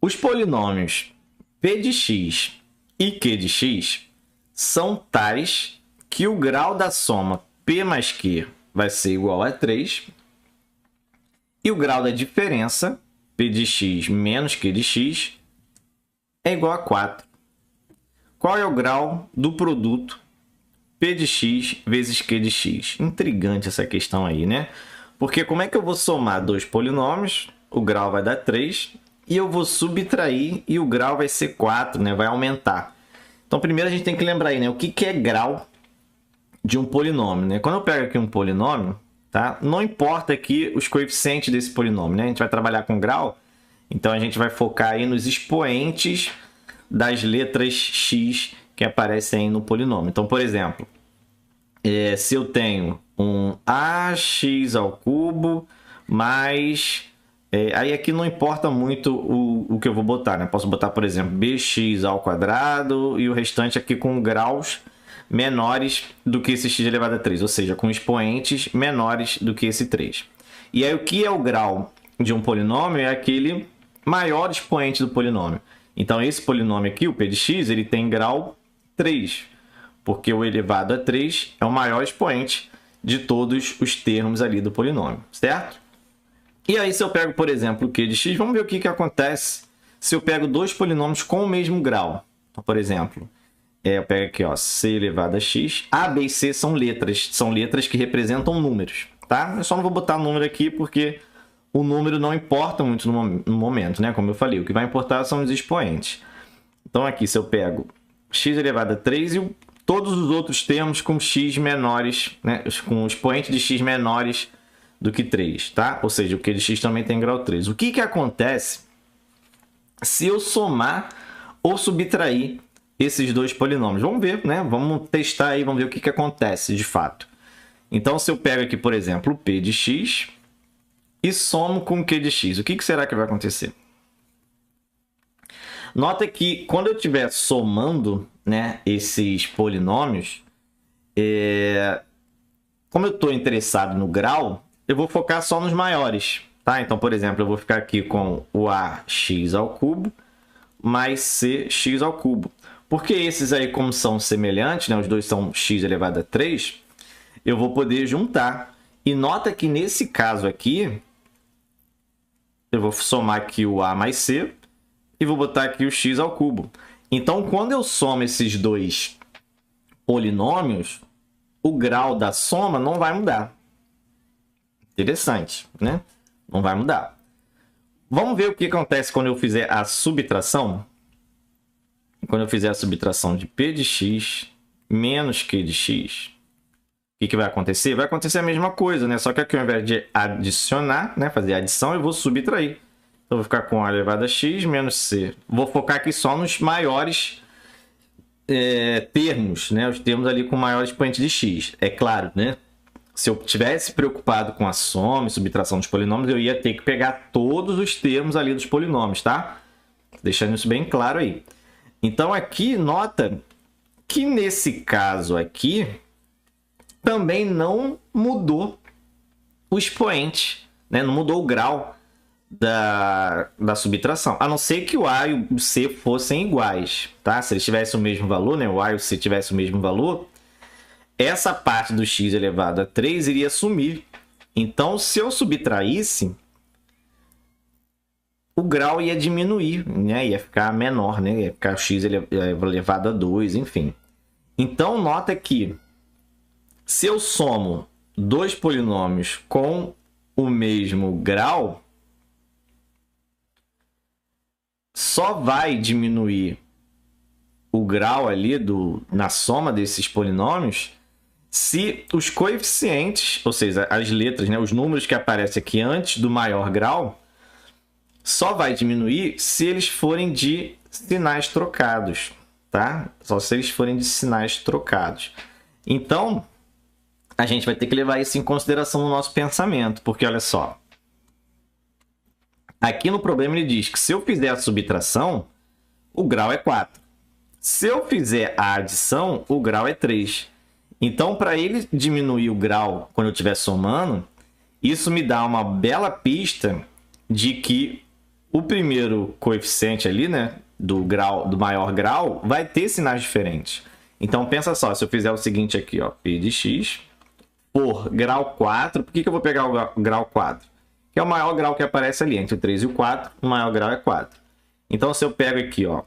Os polinômios p de x e q de x são tais que o grau da soma p mais q vai ser igual a 3 e o grau da diferença, p de x menos q de x, é igual a 4. Qual é o grau do produto p de x vezes q de x? Intrigante essa questão aí, né? Porque como é que eu vou somar dois polinômios? O grau vai dar 3 e eu vou subtrair e o grau vai ser 4, né? Vai aumentar. Então, primeiro a gente tem que lembrar aí, né? O que é grau de um polinômio, né? Quando eu pego aqui um polinômio, tá? Não importa aqui os coeficientes desse polinômio, né? A gente vai trabalhar com grau, então a gente vai focar aí nos expoentes das letras x que aparecem aí no polinômio. Então, por exemplo, se eu tenho um ax ao cubo mais... aí aqui não importa muito o que eu vou botar, né? Posso botar, por exemplo, bx ao quadrado e o restante aqui com graus menores do que esse x elevado a 3, ou seja, com expoentes menores do que esse 3. E aí o que é o grau de um polinômio? É aquele maior expoente do polinômio. Então esse polinômio aqui, o p de x, ele tem grau 3, porque o elevado a 3 é o maior expoente de todos os termos ali do polinômio, certo? E aí se eu pego, por exemplo, o q de x, vamos ver o que acontece se eu pego dois polinômios com o mesmo grau. Então, por exemplo, eu pego aqui, ó, c elevado a x. A, b e c são letras que representam números, tá? Eu só não vou botar número aqui porque o número não importa muito no momento, né? Como eu falei, o que vai importar são os expoentes. Então aqui, se eu pego x elevado a 3 e todos os outros termos com x menores, né? Com expoente de x menores do que 3, tá? Ou seja, o q de x também tem grau 3. O que acontece se eu somar ou subtrair esses dois polinômios? Vamos ver, né? Vamos testar aí, vamos ver o que acontece de fato. Então, se eu pego aqui, por exemplo, o p de x e somo com o q de x, o que será que vai acontecer? Nota que quando eu estiver somando, né, esses polinômios, como eu estou interessado no grau, eu vou focar só nos maiores, tá? Então, por exemplo, eu vou ficar aqui com o ax ao cubo mais cx ao cubo. Porque esses aí, como são semelhantes, né, os dois são x elevado a 3, eu vou poder juntar. E nota que nesse caso aqui, eu vou somar aqui o a mais c e vou botar aqui o x ao cubo. Então, quando eu somo esses dois polinômios, o grau da soma não vai mudar. Interessante, né? Não vai mudar. Vamos ver o que acontece quando eu fizer a subtração. Quando eu fizer a subtração de p de x menos q de x, o que vai acontecer? Vai acontecer a mesma coisa, né? Só que aqui, ao invés de adicionar, né, fazer adição, eu vou subtrair. Então, eu vou ficar com a elevado a x menos c. Vou focar aqui só nos maiores termos, né? Os termos ali com maior expoente de x. É claro, né? Se eu tivesse preocupado com a soma e subtração dos polinômios, eu ia ter que pegar todos os termos ali dos polinômios, tá? Deixando isso bem claro aí. Então, aqui, nota que nesse caso aqui, também não mudou o expoente, né? Não mudou o grau da subtração, a não ser que o a e o c fossem iguais, tá? Se eles tivessem o mesmo valor, né? O a e o c tivessem o mesmo valor, essa parte do x elevado a 3 iria sumir. Então, se eu subtraísse, o grau ia diminuir, né? Ia ficar menor, né? Ia ficar x elevado a 2, enfim. Então, nota que se eu somo dois polinômios com o mesmo grau, só vai diminuir o grau ali na soma desses polinômios se os coeficientes, ou seja, as letras, né, os números que aparecem aqui antes do maior grau, só vai diminuir se eles forem de sinais trocados, tá? Só se eles forem de sinais trocados. Então, a gente vai ter que levar isso em consideração no nosso pensamento, porque olha só. Aqui no problema ele diz que se eu fizer a subtração, o grau é 4. Se eu fizer a adição, o grau é 3. Então, para ele diminuir o grau quando eu estiver somando, isso me dá uma bela pista de que o primeiro coeficiente ali, né, do maior grau, vai ter sinais diferentes. Então, pensa só, se eu fizer o seguinte aqui, ó, P de x por grau 4, por que eu vou pegar o grau 4? Que é o maior grau que aparece ali, entre o 3 e o 4, o maior grau é 4. Então, se eu pego aqui, ó,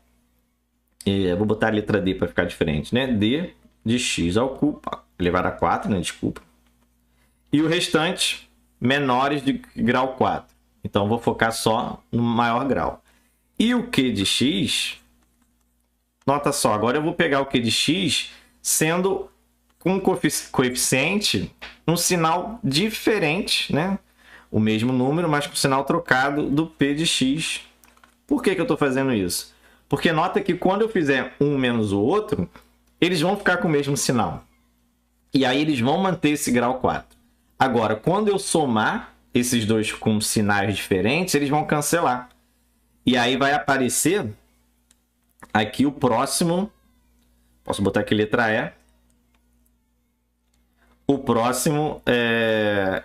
vou botar a letra D para ficar diferente, né? D de x ao cubo, elevado a 4, né? Desculpa. E o restante, menores de grau 4. Então, vou focar só no maior grau. E o Q de x, nota só, agora eu vou pegar o Q de x sendo com coeficiente, um sinal diferente, né? O mesmo número, mas com sinal trocado do P de x. Por que eu estou fazendo isso? Porque nota que quando eu fizer um menos o outro, eles vão ficar com o mesmo sinal. E aí eles vão manter esse grau 4. Agora, quando eu somar esses dois com sinais diferentes, eles vão cancelar. E aí vai aparecer aqui o próximo, posso botar aqui letra E, o próximo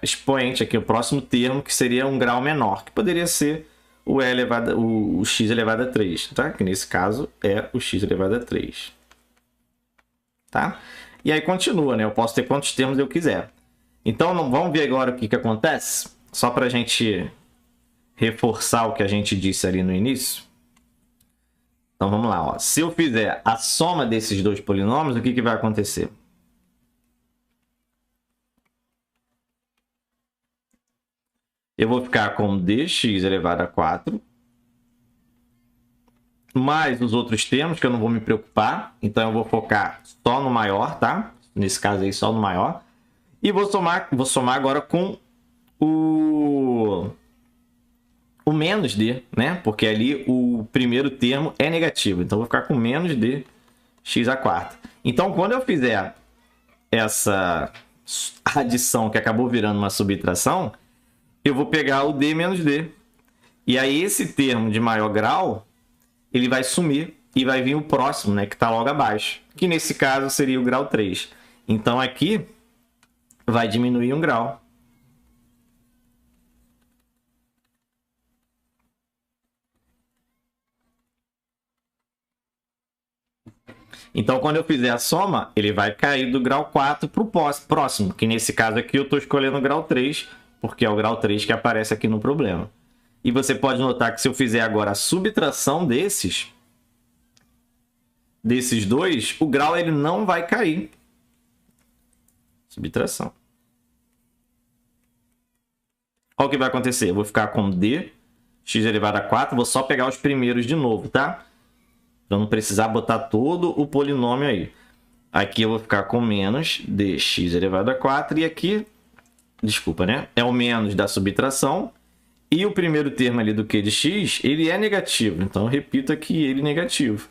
expoente aqui, o próximo termo, que seria um grau menor, que poderia ser o x elevado a 3, tá? Que nesse caso é o x elevado a 3. Tá? E aí continua, né? Eu posso ter quantos termos eu quiser. Então, vamos ver agora o que acontece? Só para a gente reforçar o que a gente disse ali no início. Então, vamos lá. Ó. Se eu fizer a soma desses dois polinômios, o que vai acontecer? Eu vou ficar com dx elevado a 4, mais os outros termos, que eu não vou me preocupar. Então, eu vou focar só no maior, tá? Nesse caso aí, só no maior. E vou somar agora com o menos d, né? Porque ali o primeiro termo é negativo. Então, eu vou ficar com menos d x a 4. Então, quando eu fizer essa adição que acabou virando uma subtração, eu vou pegar o d menos d. E aí, esse termo de maior grau, ele vai sumir e vai vir o próximo, né? Que está logo abaixo. Que nesse caso seria o grau 3. Então, aqui vai diminuir um grau. Então, quando eu fizer a soma, ele vai cair do grau 4 para o próximo, que nesse caso aqui eu estou escolhendo o grau 3, porque é o grau 3 que aparece aqui no problema. E você pode notar que se eu fizer agora a subtração desses dois, o grau ele não vai cair. Subtração. Olha o que vai acontecer. Eu vou ficar com d x elevado a 4, vou só pegar os primeiros de novo, tá? Para não precisar botar todo o polinômio aí. Aqui eu vou ficar com menos dx elevado a 4 e aqui, desculpa, né? É o menos da subtração. E o primeiro termo ali do q de x, ele é negativo. Então, eu repito aqui ele negativo.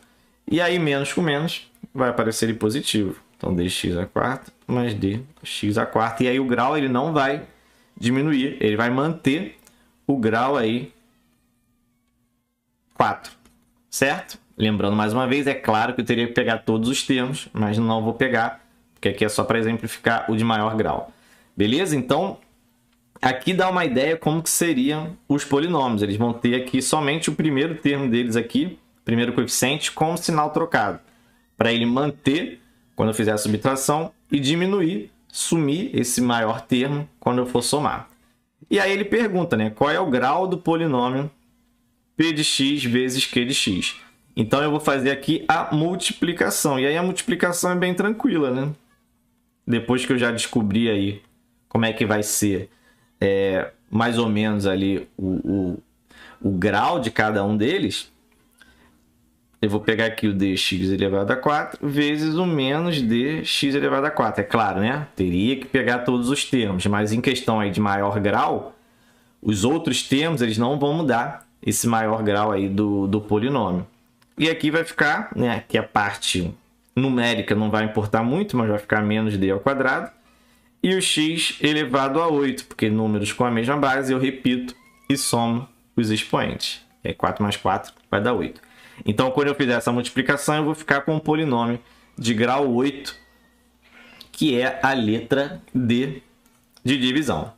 E aí, menos com menos, vai aparecer ele positivo. Então, dx a 4 mais dx a 4. E aí, o grau ele não vai diminuir. Ele vai manter o grau aí 4. Certo? Lembrando mais uma vez, é claro que eu teria que pegar todos os termos, mas não vou pegar, porque aqui é só para exemplificar o de maior grau. Beleza? Então, aqui dá uma ideia como que seriam os polinômios. Eles vão ter aqui somente o primeiro termo deles aqui, primeiro coeficiente, com o sinal trocado. Para ele manter quando eu fizer a subtração e diminuir, sumir esse maior termo quando eu for somar. E aí ele pergunta, né? Qual é o grau do polinômio p de x vezes q de x? Então, eu vou fazer aqui a multiplicação. E aí, a multiplicação é bem tranquila, né? Depois que eu já descobri aí como é que vai ser mais ou menos ali o grau de cada um deles, eu vou pegar aqui o dx elevado a 4 vezes o menos dx elevado a 4. É claro, né? Teria que pegar todos os termos, mas em questão aí de maior grau, os outros termos eles não vão mudar esse maior grau aí do polinômio. E aqui vai ficar, né, que a parte numérica não vai importar muito, mas vai ficar menos d ao quadrado. E o x elevado a 8, porque números com a mesma base, eu repito e somo os expoentes. 4 mais 4 vai dar 8. Então, quando eu fizer essa multiplicação, eu vou ficar com um polinômio de grau 8, que é a letra D de divisão.